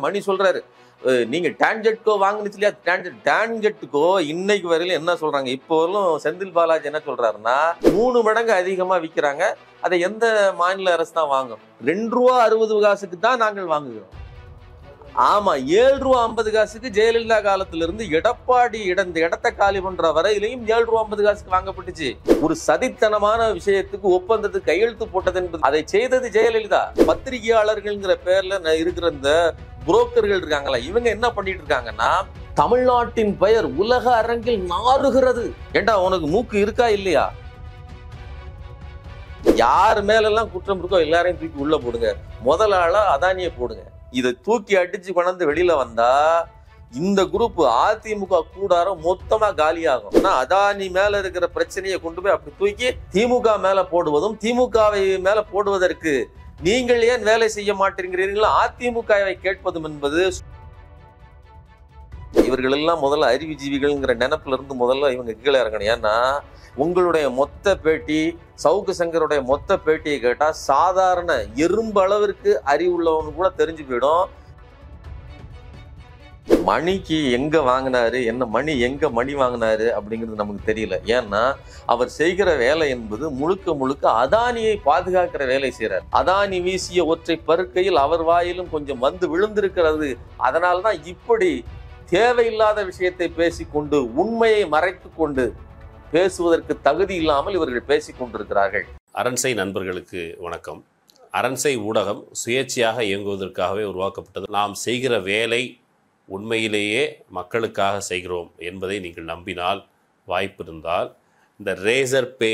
மணி சொல்றாரு, நீங்க டான்ஜெட்கோ வாங்குனுச்சு இல்லையா, டான்ஜெட்டுக்கோ இன்னைக்கு வரையில என்ன சொல்றாங்க, இப்போ வரலும் செந்தில் பாலாஜி என்ன சொல்றாருன்னா 3 மடங்கு அதிகமா விற்கிறாங்க. அதை எந்த மாநில அரசு தான் வாங்கும்? ₹2.60 தான் நாங்கள் வாங்குகிறோம். ஆமா, ₹7.50 ஜெயலலிதா காலத்துல இருந்து எடப்பாடி இந்த இடத்தை காலி பண்ற வரையிலையும் ₹7.50 வாங்கப்பட்டுச்சு. ஒரு சதித்தனமான விஷயத்துக்கு ஒப்பந்தத்துக்கு கையெழுத்து போட்டது என்பது, அதை செய்தது ஜெயலலிதா. பத்திரிகையாளர்கள்ங்கிற பேர்ல இருக்கிற இந்த புரோக்கர்கள் இருக்காங்களா, இவங்க என்ன பண்ணிட்டு இருக்காங்கன்னா, தமிழ்நாட்டின் பெயர் உலக அரங்கில் நாறுகிறது. ஏண்டா உனக்கு மூக்கு இருக்கா இல்லையா? யார் மேலெல்லாம் குற்றம் இருக்கோ எல்லாரையும் தூக்கி உள்ள போடுங்க. முதல் ஆளா அதானியை போடுங்க. இதை தூக்கி அடிச்சு கொண்டாந்து வெளியில வந்தா இந்த குரூப் அதிமுக கூடாரம் மொத்தமா காலியாகும். ஆனா அதானி மேல இருக்கிற பிரச்சனையை கொண்டு போய் அப்படி தூக்கி திமுக மேல போடுவதும், திமுகவை மேல போடுவதற்கு நீங்கள் ஏன் வேலை செய்ய மாட்டேங்கிறீர்களா அதிமுகவை கேட்பதும் என்பது, இவர்கள் எல்லாம் முதல்ல அறிவுஜீவிகள்ங்கிற நினைப்புல இருந்து முதல்ல இவங்க கீழே இறங்கணும். ஏன்னா உங்களுடைய மொத்த பேட்டி, சவுக்கு சங்கருடைய மொத்த பேட்டியை கேட்டா சாதாரண எறும்பு அளவிற்கு அறிவுள்ளவனு கூட தெரிஞ்சு போயிடும். மணிக்கு எங்க வாங்கினாரு, எங்க மணி வாங்கினாரு அப்படிங்கிறது நமக்கு தெரியல. ஏன்னா அவர் செய்கிற வேலை என்பது முழுக்க முழுக்க அதானியை பாதுகாக்கிற வேலை செய்யறார். அதானி வீசிய ஒற்றை பருக்கையில் அவர் வாயிலும் கொஞ்சம் வந்து விழுந்திருக்கிறது. அதனால்தான் இப்படி தேவையில்லாத விஷயத்தை பேசிக்கொண்டு, உண்மையை மறைத்து கொண்டு பேசுவதற்கு தகுதி இல்லாமல் இவர்கள் பேசிக் கொண்டிருக்கிறார்கள். அரண்சை நண்பர்களுக்கு வணக்கம். அரண்சை ஊடகம் சுயேட்சையாக இயங்குவதற்காகவே உருவாக்கப்பட்டது. நாம் செய்கிற வேலை உண்மையிலேயே மக்களுக்காக செய்கிறோம் என்பதை நீங்கள் நம்பினால், வாய்ப்பு இருந்தால் இந்த ரேசர் பே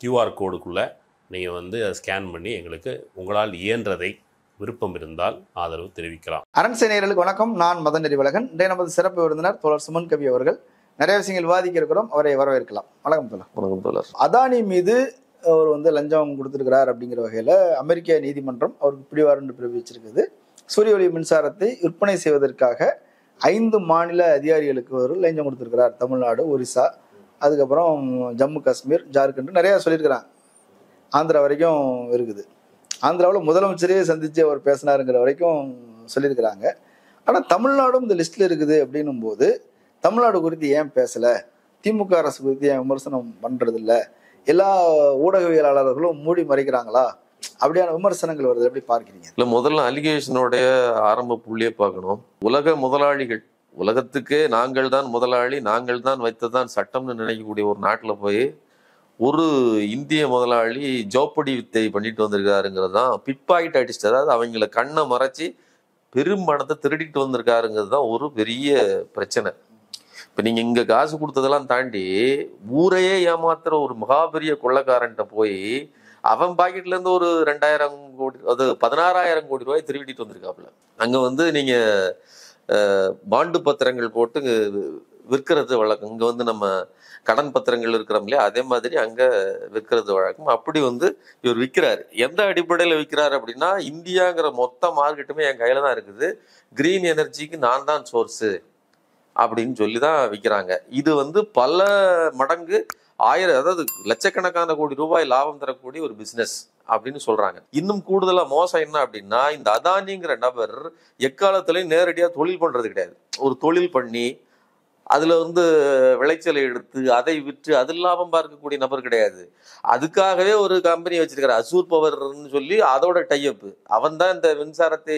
QR கோடுக்குள்ளே நீங்கள் அதை ஸ்கேன் பண்ணி எங்களுக்கு உங்களால் இயன்றதை விருப்பம் இருந்தால் ஆதரவு தெரிவிக்கலாம். அரண்சை நேயர்களுக்கு வணக்கம். நான் மதன் அறிவழகன். இன்றைய நமது சிறப்பு விருந்தினர் தோழர் சுமன் கவி அவர்கள். நிறைய விஷயங்கள் விவாதிக்க இருக்கிறோம், அவரை வரவேற்கலாம். வணக்கம் தோழர். வணக்கம் தோழர். அதானி மீது அவர் லஞ்சம் கொடுத்திருக்கிறார் அப்படிங்கிற வகையில் அமெரிக்க நீதிமன்றம் அவருக்கு பிடிவாரண்டு பிறப்பிச்சிருக்குது. சூரிய ஒளி மின்சாரத்தை விற்பனை செய்வதற்காக 5 மாநில அதிகாரிகளுக்கு ஒரு லஞ்சம் கொடுத்திருக்கிறார். தமிழ்நாடு, ஒரிசா, அதுக்கப்புறம் ஜம்மு காஷ்மீர், ஜார்க்கண்ட், நிறையா சொல்லியிருக்கிறாங்க. ஆந்திரா வரைக்கும் இருக்குது. ஆந்திராவில் முதலமைச்சரே சந்தித்து அவர் பேசினாருங்கிற வரைக்கும் சொல்லியிருக்கிறாங்க. ஆனால் தமிழ்நாடும் இந்த லிஸ்ட்டில் இருக்குது அப்படின்னும் போது தமிழ்நாடு குறித்து ஏன் பேசலை, திமுக அரசு குறித்து ஏன் விமர்சனம் பண்ணுறதில்ல, எல்லா ஊடகவியலாளர்களும் மூடி மறைக்கிறாங்களா, அப்படியான விமர்சனங்கள் வருது. எப்படி பார்க்கிறீங்க? இல்லை, முதல்ல அலிகேஷனுடைய ஆரம்ப புள்ளியை பார்க்கணும். உலக முதலாளிகள், உலகத்துக்கே நாங்கள் தான் முதலாளி, நாங்கள் தான் வைத்ததான் சட்டம்னு நினைக்கக்கூடிய ஒரு நாட்டில் போய் ஒரு இந்திய முதலாளி ஜோப்படி வித்தை பண்ணிட்டு வந்திருக்காருங்கிறது தான் பிட்பாக்கெட் அடிச்சுட்டு, அதாவது அவங்கள கண்ணை மறைச்சி பெரும் பணத்தை திருடிட்டு வந்திருக்காருங்கிறது தான் ஒரு பெரிய பிரச்சனை. இப்போ நீங்கள் இங்கே காசு கொடுத்ததெல்லாம் தாண்டி ஊரையே ஏமாத்துற ஒரு மகாபெரிய கொள்ளைக்காரன்ட்ட போய் அவன் பாக்கெட்லேருந்து ஒரு 2000 கோடி, அது 16,000 கோடி ரூபாய் திருடிட்டு வந்திருக்காப்புல. அங்கே நீங்கள் பாண்டு பத்திரங்கள் போட்டு விற்கிறது வழக்கம். இங்கே நம்ம கடன் பத்திரங்கள் இருக்கிறோம் இல்லையா, அதே மாதிரி அங்கே விற்கிறது வழக்கம். அப்படி இவர் விற்கிறாரு. எந்த அடிப்படையில் விற்கிறாரு அப்படின்னா, இந்தியாங்கிற மொத்த மார்க்கெட்டுமே என் கையில் தான் இருக்குது, கிரீன் எனர்ஜிக்கு நான் தான் சோர்ஸு அப்படின்னு சொல்லி தான் விற்கிறாங்க. இது பல மடங்கு அதாவது லட்சக்கணக்கான கோடி ரூபாய் லாபம் தரக்கூடிய ஒரு பிஸ்னஸ் அப்படின்னு சொல்றாங்க. இன்னும் கூடுதலா மோசம் என்ன அப்படின்னா, இந்த அதானிங்கிற நபர் எக்காலத்திலையும் நேரடியாக தொழில் பண்றது கிடையாது. ஒரு தொழில் பண்ணி அதுல விளைச்சலை எடுத்து அதை விற்று அதில் லாபம் பார்க்கக்கூடிய நபர் கிடையாது. அதுக்காகவே ஒரு கம்பெனி வச்சிருக்காரு, அசூர் பவர்னு சொல்லி, அதோட டைஅப். அவன் தான் இந்த மின்சாரத்தை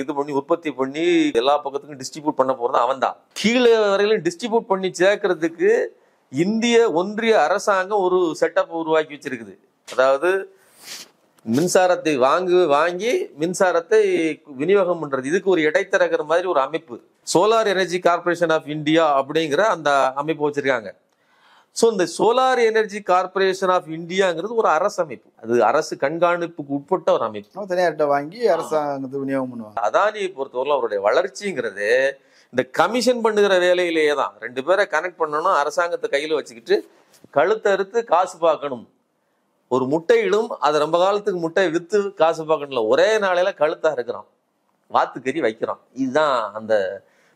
இது பண்ணி உற்பத்தி பண்ணி எல்லா பக்கத்துக்கும் டிஸ்ட்ரிபியூட் பண்ண போறது அவன் தான். கீழே வரையிலும் டிஸ்ட்ரிபியூட் பண்ணி சேர்க்கறதுக்கு இந்திய ஒன்றிய அரசாங்கம் ஒரு செட்டப் உருவாக்கி வச்சிருக்குது. அதாவது மின்சாரத்தை வாங்கி மின்சாரத்தை விநியோகம் பண்றது, இதுக்கு ஒரு இடைத்தரகர் மாதிரி ஒரு அமைப்பு, solar energy corporation of India அப்படிங்கிற அந்த அமைப்பு வச்சிருக்காங்க. ஸோ இந்த சோலார் எனர்ஜி கார்பரேஷன் ஆஃப் இந்தியாங்கிறது ஒரு அரசு அமைப்பு, அது அரசு கண்காணிப்புக்கு உட்பட்ட ஒரு அமைப்பு. தனியார்கிட்ட வாங்கி அரசாங்கத்தை விநியோகம் பண்ணுவாங்க. அதானியை பொறுத்தவரை அவருடைய வளர்ச்சிங்கிறது இந்த கமிஷன் பண்ணுகிற வேலையிலேயே தான். 2 பேரை கனெக்ட் பண்ணணும், அரசாங்கத்தை கையில் வச்சுக்கிட்டு கழுத்தை அறுத்து காசு பார்க்கணும். ஒரு முட்டையிடும், அது ரொம்ப காலத்துக்கு முட்டையை விற்று காசு பார்க்கணும்ல, ஒரே நாளையில கழுத்தா இருக்கிறான், வாத்துக்கறி வைக்கிறான். இதுதான் அந்த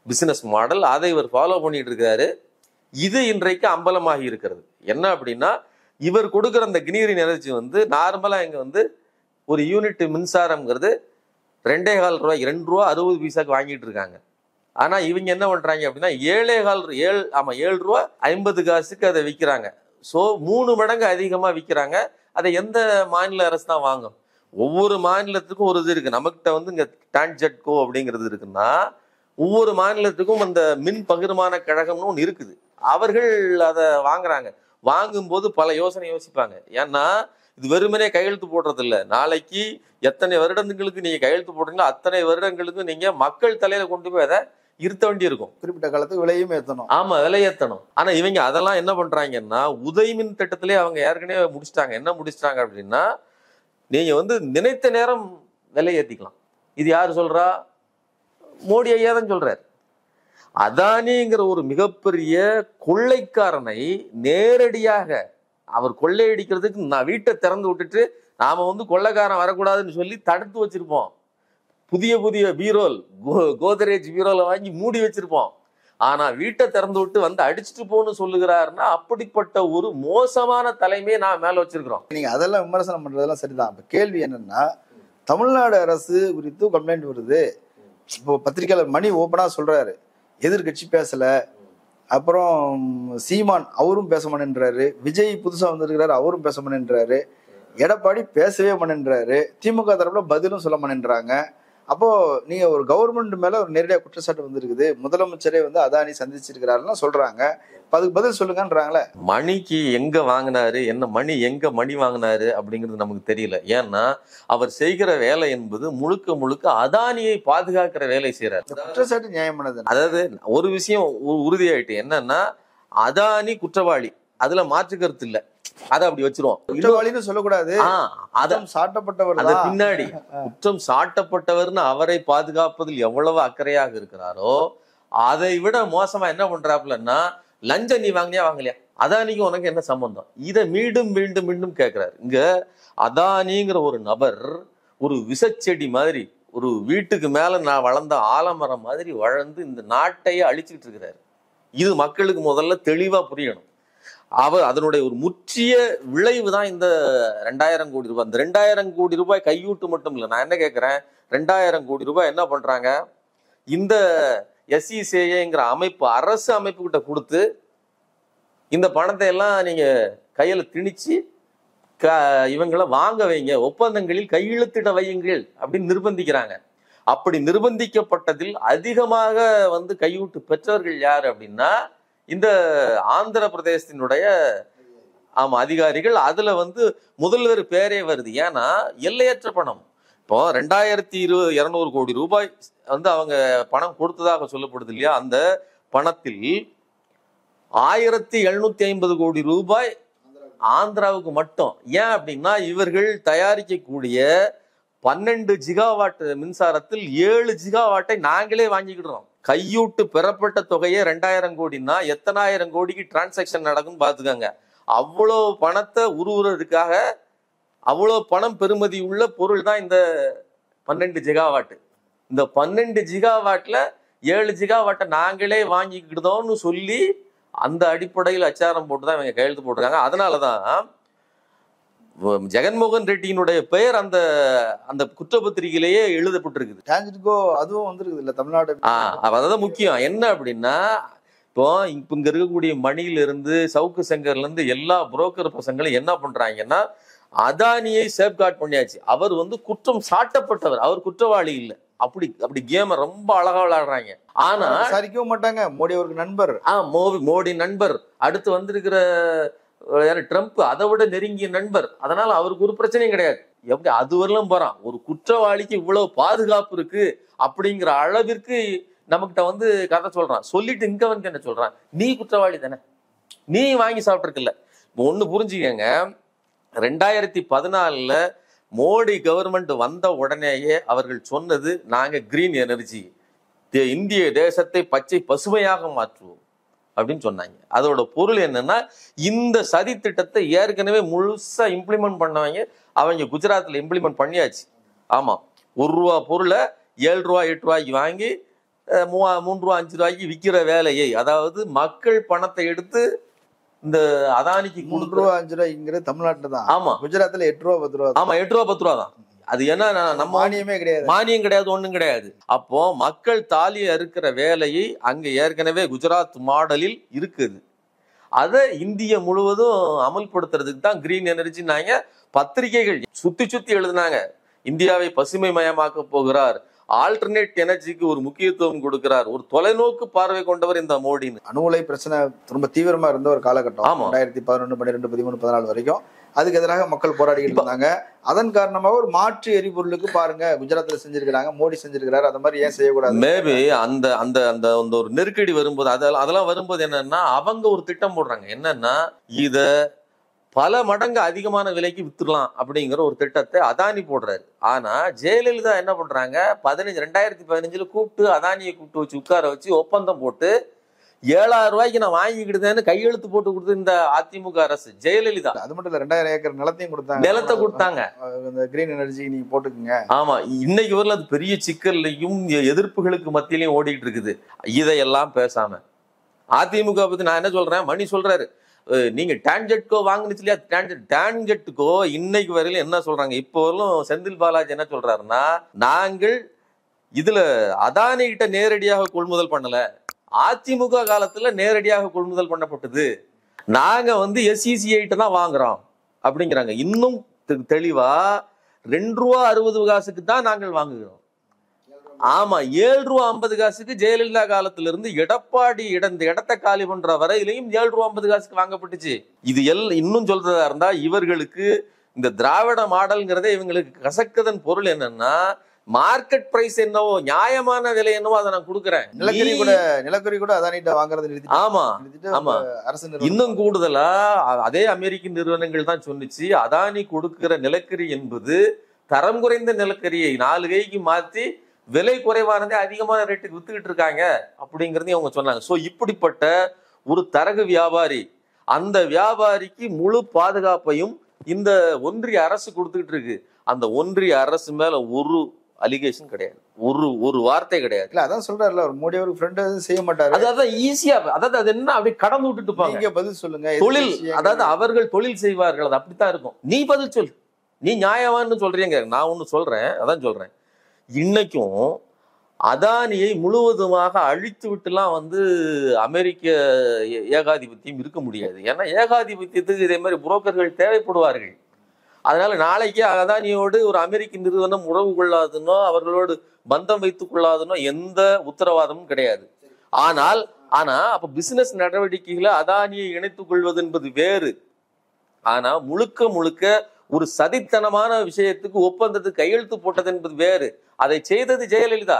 பிசினஸ் மாடல். அதை இவர் ஃபாலோ பண்ணிட்டு இருக்காரு. இது இன்றைக்கு அம்பலமாகி இருக்கிறது. என்ன அப்படின்னா, இவர் கொடுக்குற அந்த கிரீன் எனர்ஜி நார்மலா இங்க ஒரு யூனிட் மின்சாரம்ங்கிறது 2.25 ரூபாய், 2 ரூபா 60 பைசாக்கு வாங்கிட்டு இருக்காங்க. ஆனா இவங்க என்ன பண்றாங்க அப்படின்னா 7 ரூபா 50 காசுக்கு அதை விற்கிறாங்க. ஸோ 3 மடங்கு அதிகமா விற்கிறாங்க. அதை எந்த மாநில அரசு தான் வாங்கும்? ஒவ்வொரு மாநிலத்துக்கும் ஒரு இது இருக்கு. நமக்கிட்ட வந்து இங்க டான்ஜெட்கோ அப்படிங்கிறது இருக்குன்னா, ஒவ்வொரு மாநிலத்துக்கும் அந்த மின் பகிர்மான கழகம்னு ஒன்று இருக்குது. அவர்கள் அதை வாங்குறாங்க. வாங்கும்போது பல யோசனை யோசிப்பாங்க. ஏன்னா இது வெறுமனே கையெழுத்து போடுறது இல்லை. நாளைக்கு எத்தனை வருடங்களுக்கு நீங்க கையெழுத்து போடுறீங்களோ அத்தனை வருடங்களுக்கு நீங்க மக்கள் தலையில கொண்டு போய் அதை இருத்த வேண்டி இருக்கும். குறிப்பிட்ட காலத்துக்கு விலையும் ஏற்றணும். ஆமா, விலை ஏற்றணும். ஆனா இவங்க அதெல்லாம் என்ன பண்றாங்கன்னா, உதயமின் திட்டத்திலே அவங்க ஏற்கனவே முடிச்சிட்டாங்க. என்ன முடிச்சிட்டாங்க அப்படின்னா, நீங்க வந்து நினைத்த நேரம் விலை ஏற்றிக்கலாம். இது யாரு சொல்றா? மோடி ஐயா தான் சொல்றாரு. அதானிங்கிற ஒரு மிகப்பெரிய கொள்ளைக்காரனை நேரடியாக அவர் கொள்ளையடிக்கிறதுக்கு நான் வீட்டை திறந்து விட்டுட்டு நாம வந்து கொள்ளைக்காரன் வரக்கூடாதுன்னு சொல்லி தடுத்து வச்சிருப்போம். புதிய புதிய பீரோல், கோதரேஜ் பீரோல வாங்கி மூடி வச்சிருப்போம். ஆனா வீட்டை திறந்து விட்டு வந்து அடிச்சுட்டு போன்னு சொல்லுகிறாருன்னா, அப்படிப்பட்ட ஒரு மோசமான தலைமையை நான் மேல வச்சிருக்கிறோம். நீங்க அதெல்லாம் விமர்சனம் பண்றதெல்லாம் சரிதான். இப்ப கேள்வி என்னன்னா, தமிழ்நாடு அரசு குறித்து கம்ப்ளைண்ட் வருது. இப்போ பத்திரிகையாளர் மணி ஓப்பனா சொல்றாரு, எதிர்கட்சி பேசல. அப்புறம் சீமான் அவரும் பேச மாட்டேன்றாரு. விஜய் புதுசா வந்திருக்கிறாரு, அவரும் பேச மாட்டேன்றாரு. எடப்பாடி பேசவே மாட்டேன்றாரு. திமுக தரப்புல பதிலும் சொல்ல மாட்டேன்றாங்க. அப்போ நீங்க ஒரு கவர்மெண்ட் மேல ஒரு நேரடியாக குற்றச்சாட்டு வந்திருக்குது. முதலமைச்சரே வந்து அதானி சந்திச்சிருக்கிறாருன்னா சொல்றாங்க. அதுக்கு பதில் சொல்லுங்கன்றாங்களே. மணிக்கு எங்க வாங்கினாரு, என்ன மணி வாங்கினாரு அப்படிங்கிறது நமக்கு தெரியல. ஏன்னா அவர் செய்கிற வேலை என்பது முழுக்க முழுக்க அதானியை பாதுகாக்கிற வேலை செய்யறாரு. குற்றச்சாட்டு நியாயமானது. அதாவது ஒரு விஷயம் உறுதியாயிட்டு என்னன்னா, அதானி குற்றவாளி, அதுல மாற்று கருத்து இல்ல. அதை அப்படி வச்சிருவோம். குற்றவாளின்னு சொல்லக்கூடாது. சாட்டப்பட்டவர் பின்னாடி குற்றம் சாட்டப்பட்டவர்னு அவரை பாதுகாப்பதில் எவ்வளவு அக்கறையாக இருக்கிறாரோ, அதை விட மோசமா என்ன பண்றாப்புலன்னா, லஞ்சம் நீ வாங்கினியா வாங்கலையா, அதானிக்கு உனக்கு என்ன சம்பந்தம், இதை மீண்டும் மீண்டும் மீண்டும் கேட்கிறாரு. இங்க அதானிங்கிற ஒரு நபர் ஒரு விஷச்செடி மாதிரி, ஒரு வீட்டுக்கு மேல நான் வளர்ந்த ஆலமரம் மாதிரி வளர்ந்து இந்த நாட்டையே அழிச்சுக்கிட்டு இருக்கிறாரு. இது மக்களுக்கு முதல்ல தெளிவா புரியணும். அதனுடைய ஒரு முற்றிய விளைவு தான் இந்த 2000 கோடி ரூபாய். இந்த 2000 கோடி ரூபாய் கையூட்டு மட்டும் இல்லை. நான் என்ன கேட்கிறேன், 2000 கோடி ரூபாய் என்ன பண்றாங்க, இந்த SECIங்கிற அமைப்பு, அரசு அமைப்பு கிட்ட கொடுத்து இந்த பணத்தை எல்லாம் நீங்க கையில திணிச்சு இவங்களை வாங்க வைங்க, ஒப்பந்தங்களில் கையெழுத்திட வையுங்கள் அப்படின்னு நிர்பந்திக்கிறாங்க. அப்படி நிர்பந்திக்கப்பட்டதில் அதிகமாக வந்து கையூட்டு பெற்றவர்கள் யார் அப்படின்னா, இந்த ஆந்திர பிரதேசத்தினுடைய அதிகாரிகள். அதுல வந்து முதல்வர் பேரே வருது. ஏன்னா எல்லையற்ற பணம். இப்போ 2200 கோடி ரூபாய் வந்து அவங்க பணம் கொடுத்ததாக சொல்லப்படுது இல்லையா, அந்த பணத்தில் 1750 கோடி ரூபாய் ஆந்திராவுக்கு மட்டும். ஏன் அப்படின்னா, இவர்கள் தயாரிக்கக்கூடிய 12 ஜிகாவாட் மின்சாரத்தில் 7 ஜிகாவாட்டை நாங்களே வாங்கிக்கிடுறோம். கையூட்டு பெறப்பட்ட தொகையே 2000 கோடினா எத்தனாயிரம் கோடிக்கு டிரான்சாக்சன் நடக்கும்னு பாத்துக்கோங்க. அவ்வளோ பணத்தை உருவுறதுக்காக அவ்வளோ பணம் பெறுமதி உள்ள பொருள் தான் இந்த 12 ஜிகாவாட். இந்த 12 ஜிகாவாட்ல 7 ஜிகாவாட்டை நாங்களே வாங்கிக்கிட்டோம்னு சொல்லி அந்த அடிப்படையில் அச்சாரம் போட்டுதான் இவங்க கையெழுத்து போட்டிருக்காங்க. அதனாலதான் ஜெகன்மோகன் ரெட்டியினுடைய பெயர் அந்த அந்த குற்றப்பத்திரிகையிலேயே எழுதப்பட்டிருக்குது. அதுவும் வந்துருக்குது இல்ல தமிழ்நாடு. அதான் முக்கியம். என்ன அப்படின்னா, இப்போ இங்க இருக்கக்கூடிய மணியில இருந்து சவுக்கு செங்கர்ல இருந்து எல்லா புரோக்கர் பசங்களும் என்ன பண்றாங்கன்னா, அதானியை சேஃப்கார்ட் பண்ணியாச்சு. அவர் வந்து குற்றம் சாட்டப்பட்டவர், அவர் குற்றவாளி இல்லை. அப்படி கேம ரொம்ப அழகா விளையாடுறாங்க. ஆனா விசாரிக்கவும் மாட்டாங்க. மோடி அவருக்கு நண்பர். மோடி நண்பர். அடுத்து வந்திருக்கிற ட்ரம்ப் அதை விட நெருங்கிய நண்பர். அதனால அவருக்கு ஒரு பிரச்சனையும் கிடையாது. எப்படி அது வரலாம் போறான். ஒரு குற்றவாளிக்கு இவ்வளவு பாதுகாப்பு இருக்கு அப்படிங்கிற அளவிற்கு நமக்கிட்ட வந்து கதை சொல்றான். சொல்லிட்டு இங்க வந்து என்ன சொல்றான், நீ குற்றவாளி தானே, நீ வாங்கி சாப்பிட்டுருக்குல்ல. ஒண்ணு புரிஞ்சுக்கங்க, 2014 மோடி கவர்மெண்ட் வந்த உடனேயே அவர்கள் சொன்னது, நாங்க கிரீன் எனர்ஜி, இந்திய தேசத்தை பச்சை பசுமையாக மாற்றுவோம் அப்படின்னு சொன்னாங்க. அதோட பொருள் என்னன்னா, இந்த சதி திட்டத்தை ஏற்கனவே முழுசா இம்ப்ளிமெண்ட் பண்ணவங்க அவங்க குஜராத்ல இம்ப்ளிமெண்ட் பண்ணியாச்சு. ஆமா, 1 ரூபா பொருளை 7 ரூபா 8 ரூபாய்க்கு வாங்கி 3 ரூபா 5 ரூபாய்க்கு விற்கிற வேலையை, அதாவது மக்கள் பணத்தை எடுத்து இந்த அதானிக்கு 3 ரூபா 5 ரூபாய்ங்கிறது தமிழ்நாட்டுல தான். ஆமா, குஜராத்ல 8 ரூபா 10 ரூபா. ஆமா, 8 ரூபா 10 ரூபா தான். அது என்ன நம்ம மானியமே கிடையாது, மானியம் கிடையாது, ஒண்ணும் கிடையாது. அப்போ மக்கள் தாலி அறுக்கிற வேலையை அங்க ஏற்கனவே குஜராத் மாடலில் இருக்குது. அதை இந்திய முழுவதும் அமல்படுத்துறதுக்கு தான் கிரீன் எனர்ஜினாங்க. பத்திரிகைகள் சுத்தி சுத்தி எழுதினாங்க, இந்தியாவை பசுமை மயமாக்க போகிறார், ஆல்டர்னேட் எனர்ஜிக்கு ஒரு முக்கியத்துவம் கொடுக்கிறார், ஒரு தொலைநோக்கு பார்வை கொண்டவர் இந்த மோடின்னு. அணு உலை பிரச்சனை ரொம்ப தீவிரமா இருந்த ஒரு காலகட்டம். ஆமா. 2011, 12, 13, 14 வரைக்கும் அதுக்கு எதிராக மக்கள் போராடிக்கிட்டு இருந்தாங்க. அதன் காரணமாக ஒரு மாற்று எரிபொருளுக்கு பாருங்க குஜராத்ல செஞ்சிருக்காங்க, மோடி செஞ்சிருக்கிறாரு, அந்த மாதிரி ஏன் செய்யக்கூடாது? மேபி அந்த அந்த அந்த அந்த ஒரு நெருக்கடி வரும்போது அதெல்லாம் வரும்போது என்னன்னா அவங்க ஒரு திட்டம் போடுறாங்க, என்னன்னா இத பல மடங்கு அதிகமான விலைக்கு வித்துடலாம் அப்படிங்கிற ஒரு திட்டத்தை அதானி போடுறாரு. ஆனா ஜெயலலிதா என்ன பண்றாங்க, 2015 கூப்பிட்டு அதானியை கூப்பிட்டு வச்சு உட்கார வச்சு ஒப்பந்தம் போட்டு 7,000 ரூபாய்க்கு நான் வாங்கிக்கிடுதேன்னு கையெழுத்து போட்டு கொடுத்து இந்த அதிமுக அரசு ஜெயலலிதா. அது மட்டும் இல்ல, 2000 ஏக்கர் நிலத்தையும் கொடுத்தாங்க, நிலத்தை கொடுத்தாங்க. இந்த கிரீன் எனர்ஜி நீங்க போட்டுக்குங்க. ஆமா, இன்னைக்கு வரல அது பெரிய சிக்கல்லையும் எதிர்ப்புகளுக்கு மத்தியிலையும் ஓடிட்டு இருக்குது. இதையெல்லாம் பேசாம அதிமுக பத்தி நான் என்ன சொல்றேன், மணி சொல்றாரு, நீங்க டான்ஜெட்கோ வாங்கினுச்சு இல்லையா, டான்ஜெட்டுக்கோ இன்னைக்கு வரையிலும் என்ன சொல்றாங்க, இப்போ வரலும் செந்தில் பாலாஜி என்ன சொல்றாருன்னா, நாங்கள் இதுல அதானி கிட்ட நேரடியாக கொள்முதல் பண்ணல, அதிமுக காலத்துல நேரடியாக கொள்முதல் பண்ணப்பட்டது, நாங்க SECI தான் வாங்குறோம் அப்படிங்கிறாங்க. இன்னும் தெளிவா ₹2.60 தான் நாங்கள் வாங்குகிறோம். ஆமா, ₹7.50 ஜெயலலிதா காலத்துல இருந்து எடப்பாடி இந்த இடத்தை காலி பண்ற வரையிலையும் ₹7.50 வாங்கப்பட்டுச்சு. இது இன்னும் சொல்றதா இருந்தா இவர்களுக்கு இந்த திராவிட மாடல்ங்கிறதே இவங்களுக்கு கசக்குதன் பொருள் என்னன்னா, மார்க்கெட் பிரைஸ் என்னவோ, நியாயமான விலை என்னவோ அதை நான் கொடுக்குறேன். நிலக்கரி கூட அதானிட்ட வாங்குறது நிறுத்தி. ஆமா ஆமா, அரசு இன்னும் கூடுதலா அதே அமெரிக்க நிறுவனங்கள் தான் சொன்னிச்சு, அதானி கொடுக்கிற நிலக்கரி என்பது தரம் குறைந்த நிலக்கரியை 4 கைக்கு மாத்தி விலை குறைவானதே அதிகமான ரேட்டுக்கு வித்துக்கிட்டு இருக்காங்க அப்படிங்கறதையும் அவங்க சொன்னாங்க. சோ இப்படிப்பட்ட ஒரு தரகு வியாபாரி, அந்த வியாபாரிக்கு முழு பாதுகாப்பையும் இந்த ஒன்றிய அரசு கொடுத்துக்கிட்டு இருக்கு. அந்த ஒன்றிய அரசு மேல ஒரு அலிகேஷன் கிடையாது, ஒரு வார்த்தை கிடையாது. இல்ல அதான் சொல்றாருல, ஒரு மோடி ஒரு ஃப்ரெண்ட் செய்ய மாட்டாரு. அதான் ஈஸியா, அதாவது அது என்ன அப்படி கடந்து விட்டுட்டு போங்க. நீங்க பதில் சொல்லுங்க. தொழில், அதாவது அவர்கள் தொழில் செய்வார்கள், அது அப்படித்தான் இருக்கும். நீ பதில் சொல், நீ நியாயமானு சொல்றீங்க, நான் ஒண்ணு சொல்றேன், அதான் சொல்றேன். இன்னைக்கும் அதானியை முழுவதுமாக அழித்து விட்டுலாம் அமெரிக்க ஏகாதிபத்தியம் இருக்க முடியாது. ஏன்னா ஏகாதிபத்தியத்துக்கு இதே மாதிரி புரோக்கர்கள் தேவைப்படுவார்கள். அதனால நாளைக்கு அதானியோடு ஒரு அமெரிக்க நிறுவனம் உறவு கொள்ளாதுன்னோ அவர்களோடு பந்தம் வைத்துக் கொள்ளாதுன்னோ எந்த உத்தரவாதமும் கிடையாது. ஆனா அப்ப பிசினஸ் நடவடிக்கைகளை அதானியை இணைத்துக் கொள்வது என்பது வேறு. ஆனா முழுக்க ஒரு சதித்தனமான விஷயத்துக்கு ஒப்பந்தத்துக்கு கையெழுத்து போட்டது என்பது வேறு. அதை செய்தது ஜெயலலிதா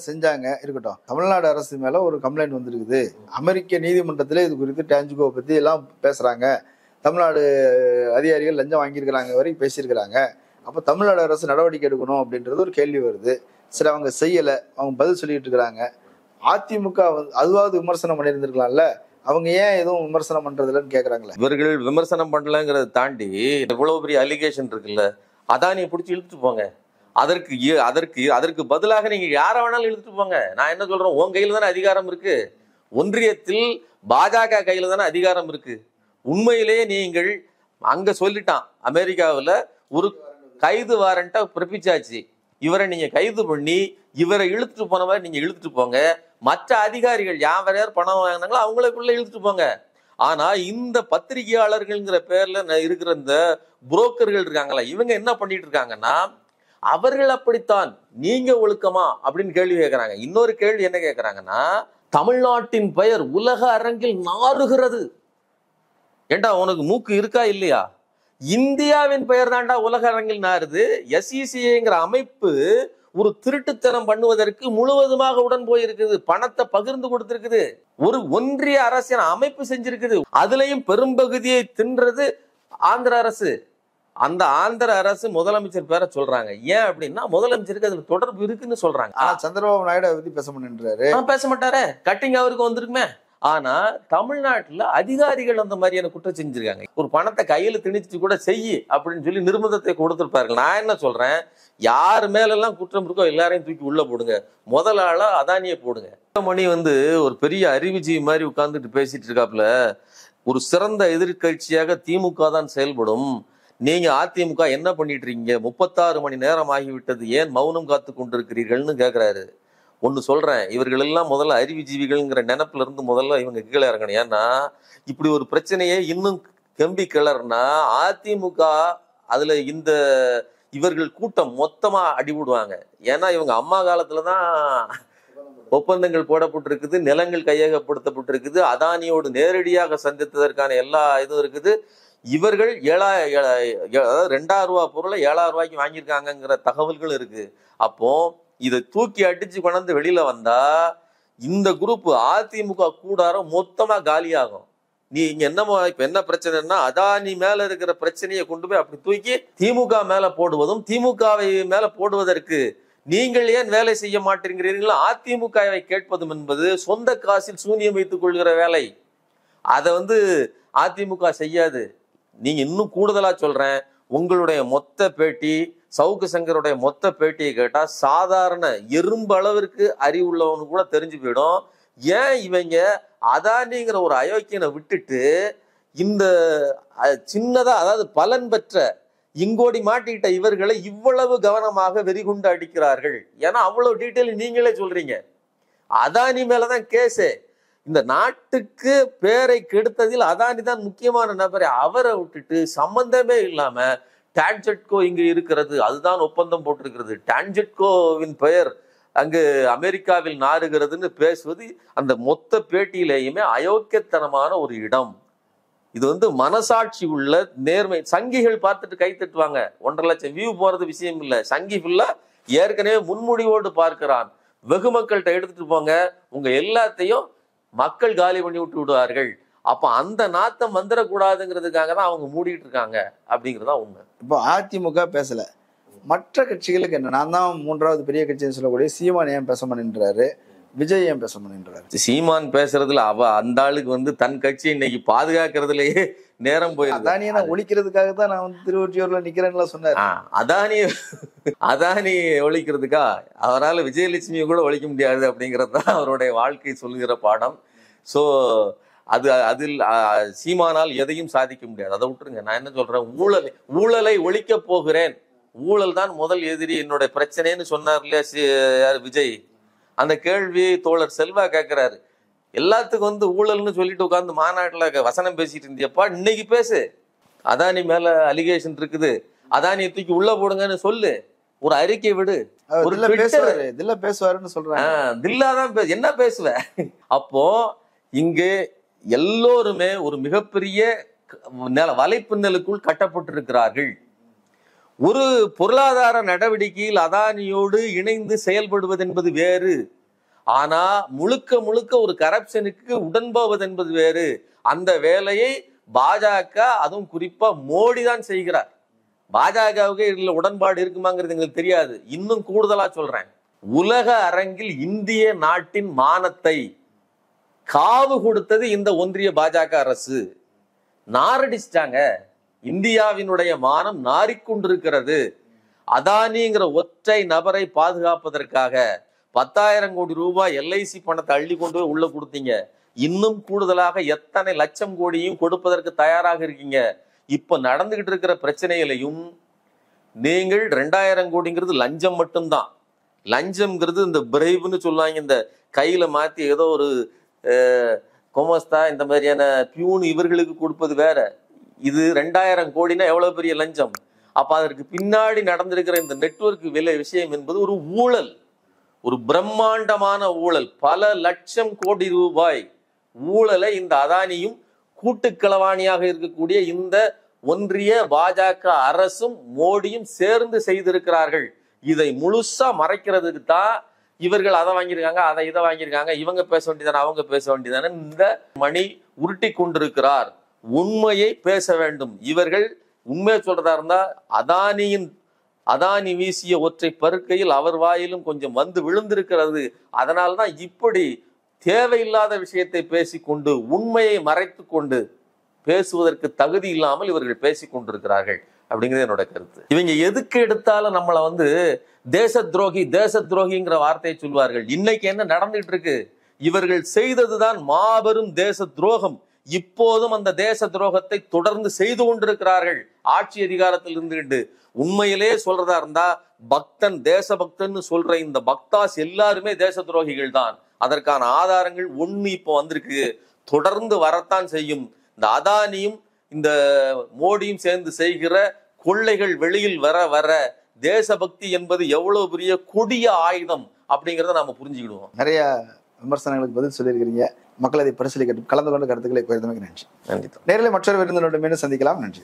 செஞ்சாங்க. இருக்கட்டும், தமிழ்நாடு அரசு மேல ஒரு கம்ப்ளைண்ட் வந்திருக்குது. அமெரிக்க நீதிமன்றத்துல இது குறித்து டான்ஜெட்கோ பத்தி எல்லாம் பேசுறாங்க, தமிழ்நாடு அதிகாரிகள் லஞ்சம் வாங்கியிருக்கிறாங்க வரைக்கும் பேசியிருக்கிறாங்க. அப்ப தமிழ்நாடு அரசு நடவடிக்கை எடுக்கணும் அப்படின்றது ஒரு கேள்வி வருது. சரி, அவங்க செய்யல, அவங்க பதில் சொல்லிட்டு இருக்கிறாங்க. அதிமுக அதுவாவது விமர்சனம் பண்ணியிருந்திருக்கலாம்ல, அவங்க ஏன் எதுவும் விமர்சனம் பண்றதுலன்னு கேக்குறாங்களே. இவர்கள் விமர்சனம் பண்ணலங்கிறத தாண்டி இவ்வளவு பெரிய அலிகேஷன் இருக்குல்ல, அதானியை பிடிச்சி இழுத்துட்டு போங்க. அதற்கு பதிலாக நீங்க யார வேணாலும் இழுத்துட்டு போங்க. நான் என்ன சொல்றேன், உன் கையில தானே அதிகாரம் இருக்கு, ஒன்றியத்தில் பாஜக கையில தானே அதிகாரம் இருக்கு. உண்மையிலேயே நீங்கள் அங்க சொல்லிட்டான், அமெரிக்காவில் ஒரு கைது வாரண்ட்டை பிறப்பிச்சாச்சு, இவரை நீங்க கைது பண்ணி இவரை இழுத்துட்டு போன மாதிரி நீங்க இழுத்துட்டு போங்க. மற்ற அதிகாரிகள் யார் பணம் வாங்கினாங்களோ அவங்களுக்குள்ள இழுத்துட்டு போங்க. ஆனா இந்த பத்திரிகையாளர்கள்ங்கிற பேர்ல இருக்கிற இந்த புரோக்கர்கள் இருக்காங்களா, இவங்க என்ன பண்ணிட்டு இருக்காங்கன்னா, அவர்கள் அப்படித்தான், நீங்க ஒழுக்கமா அப்படின்னு கேள்வி கேட்கிறாங்க. இன்னொரு கேள்வி என்ன கேட்கிறாங்கன்னா, தமிழ்நாட்டின் பெயர் உலக அரங்கில் நாறுகிறது. ஏண்டா உனக்கு மூக்கு இருக்கா இல்லையா? இந்தியாவின் பெயர் தாண்டா உலக அரங்கில் நாறுது. SECIங்கிற அமைப்பு ஒரு திருட்டுத்தனம் பண்ணுவதற்கு முழுவதுமாக உடன் போயிருக்குது, பணத்தை பகிர்ந்து கொடுத்திருக்குது, ஒரு ஒன்றிய அரசின் அமைப்பு செஞ்சிருக்குது. அதுலயும் பெரும்பகுதியை தின்றது ஆந்திர அரசு. அந்த ஆந்திர அரசு முதலமைச்சர் பேரை சொல்றாங்க. ஏன் அப்படின்னா முதலமைச்சருக்கு அதுல தொடர்பு இருக்குன்னு சொல்றாங்க. சந்திரபாபு நாயுடு அதை பத்தி பேச மாட்டேன்றாரு. பேச மாட்டாரு, கட்டிங் அவருக்கு வந்திருக்குமே. ஆனா தமிழ்நாட்டுல அதிகாரிகள் அந்த மாதிரியான குற்றம் செஞ்சிருக்காங்க. ஒரு பணத்தை கையில திணிச்சு கூட செய்யி அப்படின்னு சொல்லி நிர்பந்தத்தை கொடுத்திருப்பார்கள். நான் என்ன சொல்றேன், யார் மேலெல்லாம் குற்றம் இருக்கோ எல்லாரையும் தூக்கி உள்ள போடுங்க, முதல் ஆளா அதானியை போடுங்க. மணி ஒரு பெரிய அறிவுஜீவி மாதிரி உட்கார்ந்துட்டு பேசிட்டு இருக்காப்புல, ஒரு சிறந்த எதிர்கட்சியாக திமுக தான் செயல்படும், நீங்க அதிமுக என்ன பண்ணிட்டு இருக்கீங்க? 36 மணி நேரம் ஆகிவிட்டது, ஏன் மௌனம் காத்து கொண்டிருக்கிறீர்கள்னு கேட்கிறாரு. ஒன்னு சொல்றேன், இவர்கள் எல்லாம் முதல்ல அறிவுஜீவிகள்ங்கிற நினைப்புல இருந்து முதல்ல இவங்க கீழே இறங்கணும். ஏன்னா இப்படி ஒரு பிரச்சனையே இன்னும் கம்பி கிளறுனா அதிமுக அதுல இந்த இவர்கள் கூட்டம் மொத்தமா அடிவிடுவாங்க. ஏன்னா இவங்க அம்மா காலத்துலதான் ஒப்பந்தங்கள் போடப்பட்டிருக்குது, நிலங்கள் கையகப்படுத்தப்பட்டிருக்குது, அதானியோடு நேரடியாக சந்தித்ததற்கான எல்லா இதுவும் இருக்குது. இவர்கள் 2000 ரூபாய் பொருளை 7000 ரூபாய்க்கு வாங்கியிருக்காங்கிற தகவல்கள் இருக்கு. அப்போ இதை தூக்கி அடிச்சு கொண்டாந்து வெளியில வந்தா இந்த குரூப் அதிமுக கூடாரம் மொத்தமா காலியாகும். நீ இங்க இப்ப என்ன பிரச்சனைன்னா, அதானி மேல இருக்கிற பிரச்சனையை கொண்டு போய் அப்படி தூக்கி திமுக மேல போடுவதும், திமுகவை மேல போடுவதற்கு நீங்கள் ஏன் வேலை செய்ய மாட்டேங்கிறீர்கள் அதிமுகவை கேட்பதும் என்பது சொந்த காசில் சூனியம் வைத்துக் கொள்கிற வேலை. அதை அதிமுக செய்யாது. நீங்க இன்னும் கூடுதலா சொல்றேன், உங்களுடைய மொத்த பேட்டி, சவுக்கு சங்கருடைய மொத்த பேட்டியை கேட்டா சாதாரண எறும்பு அளவிற்கு அறிவுள்ளவனு கூட தெரிஞ்சு போயிடும். ஏன் இவங்க அதானிங்கிற ஒரு அயோக்கியனை விட்டுட்டு இந்த சின்னதா, அதாவது பலன் பெற்ற இங்கோடி மாட்டிக்கிட்ட இவர்களை இவ்வளவு கவனமாக வெறிகுண்டு அடிக்கிறார்கள்? ஏன்னா அவ்வளவு டீட்டெயில் நீங்களே சொல்றீங்க. அதானி மேலதான் கேஸே. இந்த நாட்டுக்கு பேரை கெடுத்ததில் அதானி தான் முக்கியமான நபரை. அவரை விட்டுட்டு சம்பந்தமே இல்லாம டான்ஜெட்கோ இங்க இருக்கிறது, அதுதான் ஒப்பந்தம் போட்டிருக்கிறது, டான்ஜெட்கோவின் பெயர் அங்கு அமெரிக்காவில் நாறுகிறதுன்னு பேசுவது அந்த மொத்த பேட்டியிலேயுமே அயோக்கியத்தனமான ஒரு இடம். இது மனசாட்சி உள்ள நேர்மை. சங்கிகள் பார்த்துட்டு கை தட்டுவாங்க, 1.5 லட்சம் வியூ போறது விஷயம் இல்லை. சங்கி ஃபுல்லா ஏற்கனவே முன்முடிவோடு பார்க்கிறான். வெகு மக்கள்கிட்ட எடுத்துட்டு போங்க, உங்க எல்லாத்தையும் மக்கள் காலி பண்ணி விட்டு விடுவார்கள். அப்ப அந்த நாத்தம் வந்துடக்கூடாதுங்கிறதுக்காக தான் அவங்க மூடிட்டு இருக்காங்க அப்படிங்கிறதா உண்மை. இப்போ அதிமுக பேசல, மற்ற கட்சிகளுக்கு என்ன? நான் தான் 3வது பெரிய கட்சின்னு சொல்லக்கூடிய சீமான் ஏன் பேச மாட்டேன்றாரு, விஜய் ஏன் பேச மாட்டேன்றாரு? சீமான் பேசுறதுல அந்த ஆளுக்கு தன் கட்சி இன்னைக்கு பாதுகாக்கிறதுலயே நேரம் போயிருக்கு. அதானியை நான் ஒழிக்கிறதுக்காக தான் நான் திருவொற்றியூர்ல நிக்கிறேன்னு சொன்னாரு. அதானி ஒழிக்கிறதுக்கா? அவரால் விஜயலட்சுமியை கூட ஒழிக்க முடியாது அப்படிங்கிறது தான் அவருடைய வாழ்க்கை சொல்லுகிற பாடம். ஸோ அதில் சீமானால் எதையும் சாதிக்க முடியாது. அதை விட்டுருங்க. நான் என்ன சொல்றேன், ஊழலை ஒழிக்க போகிறேன், ஊழல் தான் முதல் எதிரி, என்னுடைய பிரச்சனைன்னு சொன்னார் இல்லையா விஜய்? அந்த கேள்வி தோழர் செல்வா கேட்கிறாரு. எல்லாத்துக்கும் ஊழல்னு சொல்லிட்டு உட்காந்து மாநாட்டுல வசனம் பேசிட்டு இருந்தியப்பா, இன்னைக்கு பேசு. அதானி மேல அலிகேஷன் இருக்குது, அதானியை தூக்கி உள்ள போடுங்கன்னு சொல்லு, ஒரு அறிக்கை விடு. பேசுவாருன்னு சொல்றேன். தில்லாதான் என்ன பேசுவ? அப்போ இங்கு எல்லோருமே ஒரு மிகப்பெரிய வலைப்பின்னலுக்குள் கட்டப்பட்டிருக்கிறார்கள். ஒரு பொருளாதார நடவடிக்கையில் அதானியோடு இணைந்து செயல்படுவது என்பது வேறு, ஆனா முழுக்க முழுக்க ஒரு கரப்ஷனுக்கு உடன்போவது என்பது வேறு. அந்த வேலையை பாஜக, அதுவும் குறிப்பா மோடி தான் செய்கிறார். பாஜகவுக்கு இதுல உடன்பாடு இருக்குமாங்கிறது எங்களுக்கு தெரியாது. இன்னும் கூடுதலா சொல்றேன், உலக அரங்கில் இந்திய நாட்டின் மானத்தை காவு கொடுத்தது இந்த ஒன்றிய பாஜக அரசு. நாரடிச்சிட்டாங்க. இந்தியாவினுடைய மானம் நாறிக்கொண்டிருக்கிறது. அதானிங்கிற ஒற்றை நபரை பாதுகாப்பதற்காக 10,000 கோடி ரூபாய் எல்ஐசி பணத்தை அள்ளி கொண்டு போய் உள்ள கொடுத்தீங்க. இன்னும் கூடுதலாக எத்தனை லட்சம் கோடியும் கொடுப்பதற்கு தயாராக இருக்கீங்க. இப்ப நடந்துகிட்டு இருக்கிற பிரச்சனைகளையும் நீங்கள் 2000 கோடிங்கிறது லஞ்சம் மட்டும்தான். லஞ்சம்ங்கிறது இந்த பிரைவ்னு சொல்லுவாங்க, இந்த கையில மாத்தி ஏதோ ஒரு கொமஸ்தா இந்த மாதிரியான பியூன் இவர்களுக்கு கொடுப்பது வேற. இது 2000 கோடினா எவ்வளவு பெரிய லஞ்சம். அப்ப அதற்கு பின்னாடி நடந்திருக்கிற இந்த நெட்வொர்க் விஷயம் என்பது ஒரு ஊழல், ஒரு பிரம்மாண்டமான ஊழல். பல லட்சம் கோடி ரூபாய் ஊழலை இந்த அதானியும் கூட்டுக்களவாணியாக இருக்கக்கூடிய இந்த ஒன்றிய பாஜக அரசும் மோடியும் சேர்ந்து செய்திருக்கிறார்கள். இதை முழுசா மறைக்கிறதுக்கு தான் இவர்கள் அதை வாங்கியிருக்காங்க, அதை இதை வாங்கியிருக்காங்க, இவங்க பேச வேண்டியதானே, அவங்க பேச வேண்டியதானே இந்த மணி உருட்டி கொண்டிருக்கிறார். உண்மையை பேச வேண்டும். இவர்கள் உண்மையை சொல்றதா இருந்தா அதானி வீசிய ஒற்றை பருக்கையில் அவர் வாயிலும் கொஞ்சம் விழுந்திருக்கிறது. அதனால்தான் இப்படி தேவையில்லாத விஷயத்தை பேசிக்கொண்டு உண்மையை மறைத்து கொண்டு பேசுவதற்கு தகுதி இல்லாமல் இவர்கள் பேசிக் கொண்டிருக்கிறார்கள் அப்படிங்கிறது என்னோட கருத்து. இவங்க எதுக்கு எடுத்தாலும் நம்மளை தேச துரோகிங்கிற வார்த்தையை சொல்வார்கள். இன்னைக்கு என்ன நடந்துட்டு இருக்கு? இவர்கள் செய்ததுதான் மாபெரும் தேச துரோகம். இப்போதும் அந்த தேச துரோகத்தை தொடர்ந்து செய்து கொண்டிருக்கிறார்கள் ஆட்சி அதிகாரத்தில் இருந்துகிட்டு. உண்மையிலே சொல்றதா இருந்தா பக்தன் தேசபக்தன் சொல்ற இந்த பக்தாஸ் எல்லாருமே தேச துரோகிகள் தான். அதற்கான ஆதாரங்கள் ஒண்ணு இப்போ வந்திருக்கு, தொடர்ந்து வரத்தான் செய்யும். இந்த அதானியும் இந்த மோடியும் சேர்ந்து செய்கிற கொள்ளைகள் வெளியில் வர வர தேசபக்தி என்பது எவ்வளவு பெரிய கொடிய ஆயுதம் அப்படிங்கிறத நாம புரிஞ்சுக்கிடுவோம். நிறைய விமர்சனங்களுக்கு பதில் சொல்லியிருக்கிறீங்க. மக்கள் அதை பரிசீலிக்கட்டும். கலந்து கொண்ட கருத்துக்களை பகிர்ந்தமைக்கு நன்றி. நன்றி. நேரில் மற்றொரு விருந்தினோட மீண்டும் சந்திக்கலாம். நன்றி.